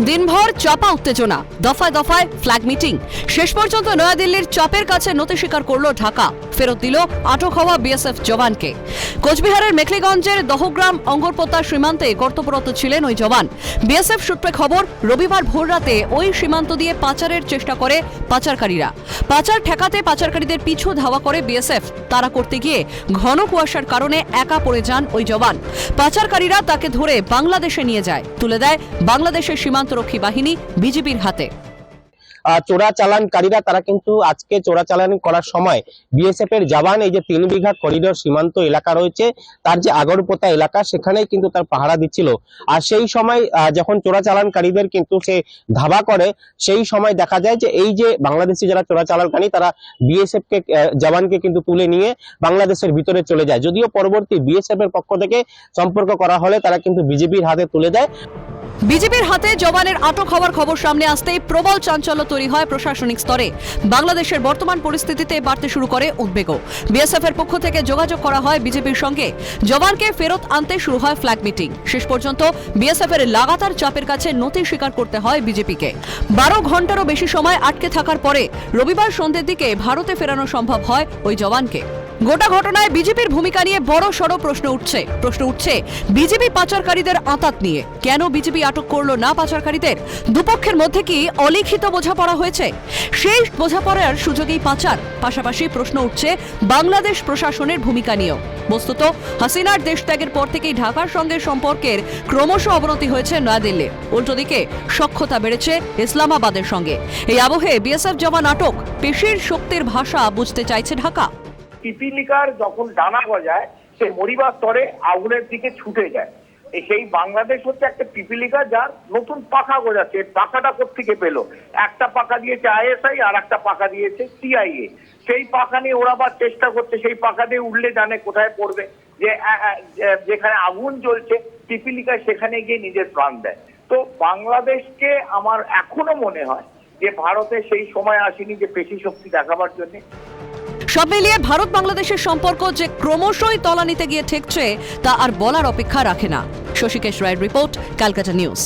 দিনভর চাপা উত্তেজনা, দফায় দফায় ফ্ল্যাগ মিটিং, শেষ পর্যন্ত নয়াদিল্লির চাপের কাছে নতি স্বীকার করল ঢাকা, ফেরত দিল আটক হওয়া বিএসএফ জওয়ানকে। কোচবিহারের মেখলিগঞ্জের দহগ্রাম অঙ্গরপোতা সীমান্তে কর্তব্যরত ছিলেন ওই জওয়ান। বিএসএফ সূত্রে খবর, রবিবার ভোররাতে ওই সীমান্ত দিয়ে পাচারের চেষ্টা করে পাচারকারীরা। পাচার ঠেকাতে পাচারকারীদের পিছু ধাওয়া করে বিএসএফ। তারা করতে গিয়ে ঘন কুয়াশার কারণে একা পড়ে যান ওই জওয়ান। পাচারকারীরা তাকে ধরে বাংলাদেশে নিয়ে যায়, তুলে দেয় বাংলাদেশের সীমান্তরক্ষী বাহিনী বিজিবির হাতে। চোরাচালানকারীরা তারা কিন্তু আজকে চোরাচালান করার সময় বিএসএফ এর জওয়ান এই যে 3 বিঘা করিডোর সীমান্ত এলাকা রয়েছে তার যে আগরপোতা এলাকা সেখানেই কিন্তু তার পাহারা দিচ্ছিল। আর সেই সময় যখন চোরাচালানকারীদের কিন্তু সে ধাওয়া করে, সেই সময় দেখা যায় যে এই যে বাংলাদেশি যারা চোরাচালানকারী তারা বিএসএফ কে জওয়ানকে কিন্তু তুলে নিয়ে বাংলাদেশের ভিতরে চলে যায়। যদিও পরবর্তী বিএসএফ এর পক্ষ থেকে সম্পর্ক করা হলে তারা কিন্তু বিজিবির হাতে তুলে দেয়। বিজেপির হাতে জওয়ানের আটক হওয়ার খবর সামনে আসতেই প্রবল চাঞ্চল্য তৈরি হয় প্রশাসনিক স্তরে। বাংলাদেশের বর্তমান পরিস্থিতিতে বাড়তে শুরু করে উদ্বেগও। বিএসএফ এর পক্ষ থেকে যোগাযোগ করা হয় বিজেপির সঙ্গে। জওয়ানকে ফেরত আনতে শুরু হয় ফ্ল্যাগ মিটিং। শেষ পর্যন্ত বিএসএফ এর লাগাতার চাপের কাছে নতি স্বীকার করতে হয় বিজেপিকে। 12 ঘন্টারও বেশি সময় আটকে থাকার পরে রবিবার সন্ধ্যের দিকে ভারতে ফেরানো সম্ভব হয় ওই জওয়ানকে। গোটা ঘটনায় বিজেপির ভূমিকা নিয়ে বড় সড় প্রশ্ন উঠছে বিজেপি পাচারকারীদের আঁতাত নিয়ে। কেন বিজেপি আটক করলো না পাচারকারীদের? দুপক্ষের মধ্যে কি অলিখিত বোঝাপড়া হয়েছে? সেই বোঝাপড়ার সুযোগেই পাচার। পাশাপাশি প্রশ্ন উঠছে বাংলাদেশ প্রশাসনের ভূমিকা নিয়েও। বস্তুত হাসিনার দেশত্যাগের পর থেকেই ঢাকার সঙ্গে সম্পর্কের ক্রমশ অবনতি হয়েছে নয়াদিল্লির। উল্টোদিকে সখ্যতা বেড়েছে ইসলামাবাদের সঙ্গে। এই আবহে বিএসএফ জওয়ান আটক, পেশির শক্তির ভাষা বুঝতে চাইছে ঢাকা। পিপিলিকার যখন ডানা গজায় সে মরিবার স্তরে আগুনের দিকে ছুটে যায়। সেই বাংলাদেশ হচ্ছে একটা পিপিলিকা যার নতুন পাখা গজাচ্ছে। পাখাটা কোত্থেকে পেলো? একটা পাখা দিয়েছে আইএসআই আর একটা পাখা দিয়েছে সিআইএ। সেই পাখা নিয়ে ওড়াবার চেষ্টা করছে। সেই পাখা দিয়ে উঠলে জানে কোথায় পড়বে, যে যেখানে আগুন জ্বলছে পিপিলিকা সেখানে গিয়ে নিজের প্রাণ দেয়। তো বাংলাদেশকে আমার এখনো মনে হয় যে ভারতে সেই সময় আসেনি যে পেশি শক্তি দেখাবার জন্য। সব মিলিয়ে ভারত বাংলাদেশের সম্পর্ক যে ক্রমশই তলানিতে গিয়ে ঠেকছে তা আর বলার অপেক্ষা রাখে না। শশীকেশ রায়ের রিপোর্ট, ক্যালকাটা নিউজ।